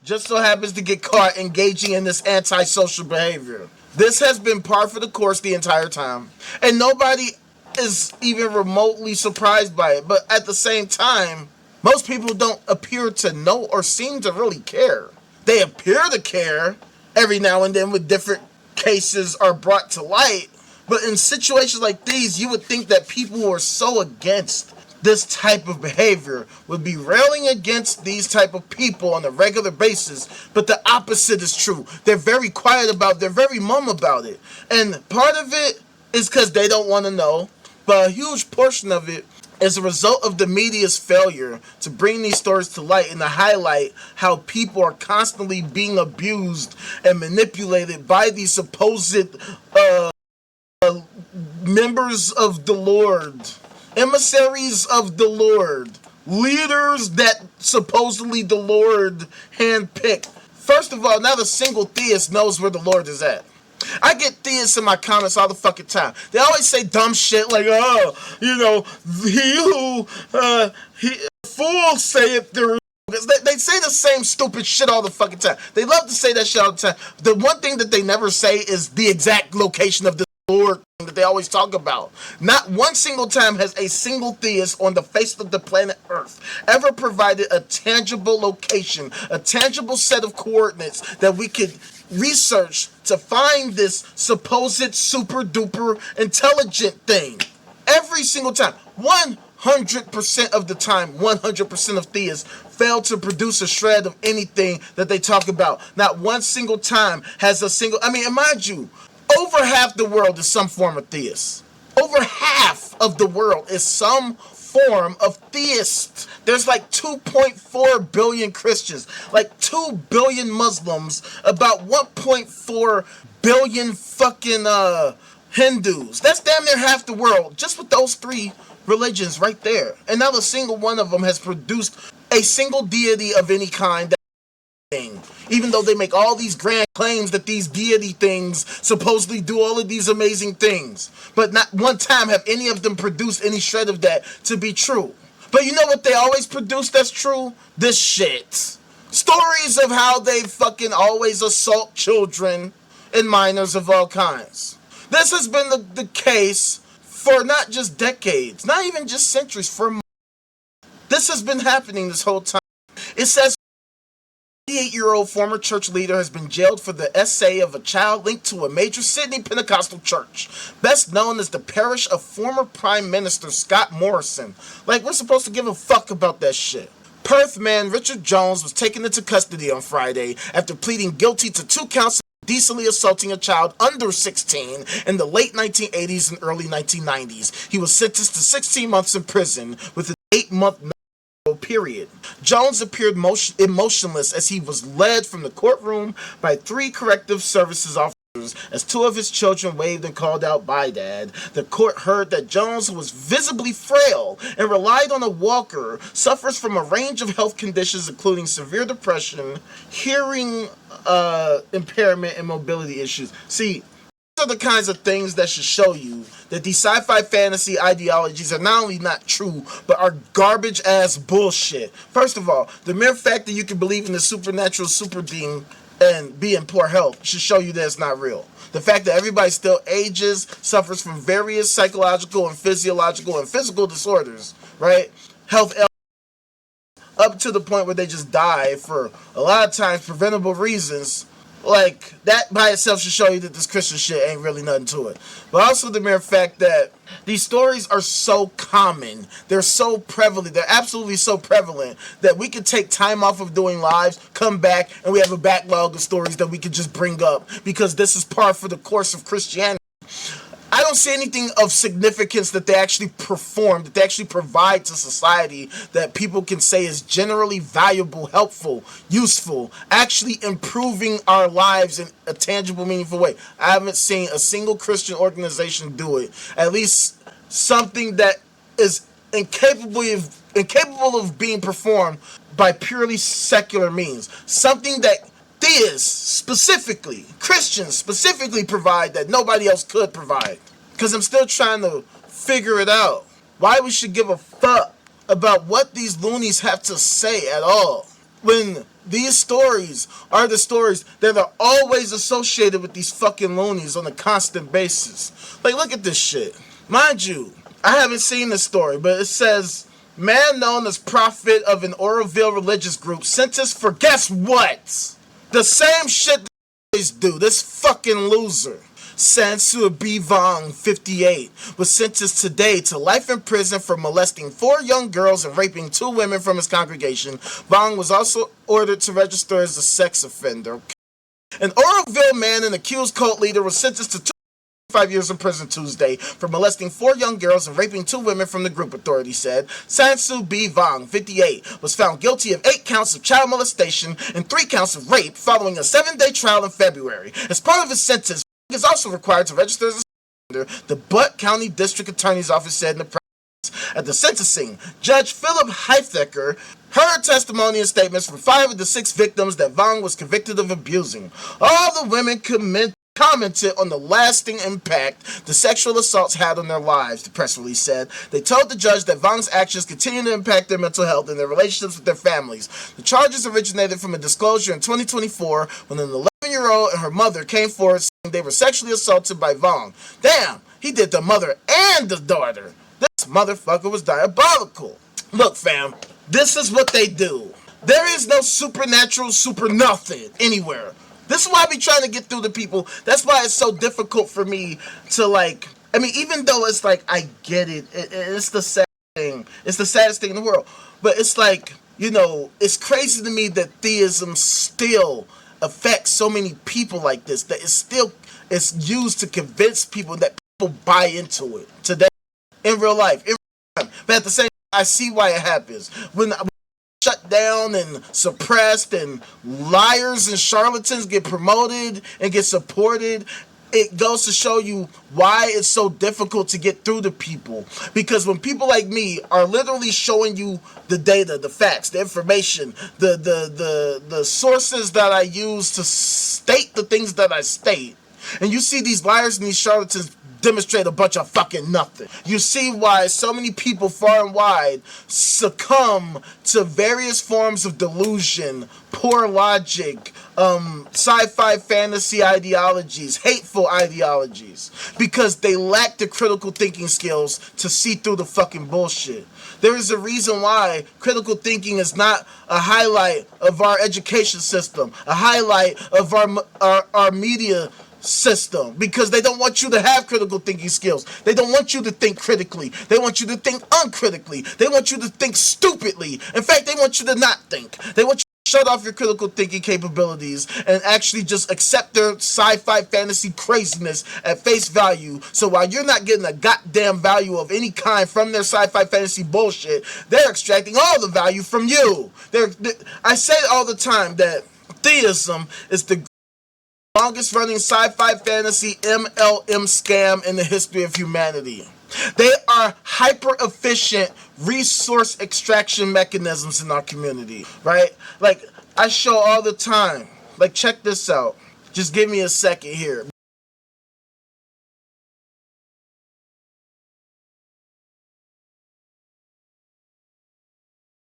just so happens to get caught engaging in this antisocial behavior. This has been par for the course the entire time, and nobody is even remotely surprised by it. But at the same time, most people don't appear to know or seem to really care. They appear to care every now and then when different cases are brought to light, but in situations like these, you would think that people who are so against this type of behavior would be railing against these type of people on a regular basis, but the opposite is true. They're very quiet about it. They're very mum about it. And part of it is because they don't want to know, but a huge portion of it is a result of the media's failure to bring these stories to light and to highlight how people are constantly being abused and manipulated by these supposed members of the Lord, emissaries of the Lord, leaders that supposedly the Lord handpicked. First of all, not a single theist knows where the Lord is at. I get theists in my comments all the fucking time. They always say dumb shit like, oh, you know, fools say it through. They say the same stupid shit all the fucking time. They love to say that shit all the time. The one thing that they never say is the exact location of the Lord that they always talk about. Not one single time has a single theist on the face of the planet Earth ever provided a tangible location, a tangible set of coordinates that we could research to find this supposed super duper intelligent thing. Every single time. 100% of the time, 100% of theists fail to produce a shred of anything that they talk about. Not one single time has a single, I mean, and mind you, over half the world is some form of theist. Over half of the world is some form of theist. There's like 2.4 billion Christians, like 2 billion Muslims, about 1.4 billion fucking Hindus. That's damn near half the world, just with those three religions right there. And not a single one of them has produced a single deity of any kind. Even though they make all these grand claims that these deity things supposedly do all of these amazing things, but not one time have any of them produced any shred of that to be true. But you know what they always produce that's true? This shit. Stories of how they fucking always assault children and minors of all kinds. This has been the case for not just decades, not even just centuries, for months. This has been happening this whole time. It says 38-year-old former church leader has been jailed for the essay of a child linked to a major Sydney Pentecostal church, best known as the parish of former Prime Minister Scott Morrison. Like, we're supposed to give a fuck about that shit. Perth man Richard Jones was taken into custody on Friday after pleading guilty to 2 counts of decently assaulting a child under 16 in the late 1980s and early 1990s. He was sentenced to 16 months in prison with an 8-month period. Jones appeared emotionless as he was led from the courtroom by 3 corrective services officers as 2 of his children waved and called out, "Bye, Dad." The court heard that Jones, who was visibly frail and relied on a walker, suffers from a range of health conditions including severe depression, hearing impairment, and mobility issues. See, these are the kinds of things that should show you that these sci-fi fantasy ideologies are not only not true, but are garbage ass bullshit. First of all, the mere fact that you can believe in the supernatural super being and be in poor health should show you that it's not real. The fact that everybody still ages, suffers from various psychological and physiological and physical disorders, right? Health up to the point where they just die for a lot of times preventable reasons. Like, that by itself should show you that this Christian shit ain't really nothing to it. But also the mere fact that these stories are so common, they're so prevalent, they're absolutely so prevalent that we could take time off of doing lives, come back, and we have a backlog of stories that we could just bring up because this is par for the course of Christianity. I don't see anything of significance that they actually perform, that they actually provide to society that people can say is generally valuable, helpful, useful, actually improving our lives in a tangible, meaningful way. I haven't seen a single Christian organization do it. At least something that is incapable of being performed by purely secular means. Something that theists specifically, Christians specifically provide that nobody else could provide. Because I'm still trying to figure it out. Why we should give a fuck about what these loonies have to say at all. When These stories are the stories that are always associated with these fucking loonies on a constant basis. Like, look at this shit. Mind you, I haven't seen this story, but it says, man known as prophet of an Oroville religious group sentenced for guess what? The same shit they always do. This fucking loser. Sansu B. Vong, 58, was sentenced today to life in prison for molesting 4 young girls and raping 2 women from his congregation. Vong was also ordered to register as a sex offender. An Oroville man and accused cult leader was sentenced to 5 years in prison Tuesday for molesting 4 young girls and raping 2 women from the group, authorities said. Sansu B. Vong, 58, was found guilty of 8 counts of child molestation and 3 counts of rape following a 7-day trial in February. As part of his sentence, he is also required to register as a sex offender, the Butte County District Attorney's Office said in the press. At the sentencing, Judge Philip Heifecker heard testimony and statements from 5 of the 6 victims that Vong was convicted of abusing. All the women commented on the lasting impact the sexual assaults had on their lives, the press release said. They told the judge that Vong's actions continue to impact their mental health and their relationships with their families. The charges originated from a disclosure in 2024 when an 11-year-old and her mother came forward saying they were sexually assaulted by Vong. Damn, he did the mother and the daughter. This motherfucker was diabolical. Look, fam, this is what they do. There is no supernatural super nothing anywhere. This is why I be trying to get through to people. That's why it's so difficult for me to, like, I mean, even though it's like, I get it. It's the sad thing. It's the saddest thing in the world. But it's like, you know, it's crazy to me that theism still affects so many people like this. That it's used to convince people that people buy into it today in real life. But at the same time, I see why it happens. When shut down and suppressed and liars and charlatans get promoted and get supported, it goes to show you why it's so difficult to get through to people. Because when people like me are literally showing you the data, the facts, the information, the sources that I use to state the things that I state, and you see these liars and these charlatans demonstrate a bunch of fucking nothing. You see why so many people far and wide succumb to various forms of delusion, poor logic, sci-fi fantasy ideologies, hateful ideologies, because they lack the critical thinking skills to see through the fucking bullshit. There is a reason why critical thinking is not a highlight of our education system, a highlight of our media system, because they don't want you to have critical thinking skills. They don't want you to think critically. They want you to think uncritically. They want you to think stupidly. In fact, they want you to not think. They want you to shut off your critical thinking capabilities and actually just accept their sci-fi fantasy craziness at face value. So while you're not getting a goddamn value of any kind from their sci-fi fantasy bullshit, they're extracting all the value from you. I say all the time that theism is the longest running sci-fi fantasy MLM scam in the history of humanity. They are hyper efficient resource extraction mechanisms in our community, right? Like, I show all the time. Like, check this out. Just give me a second here.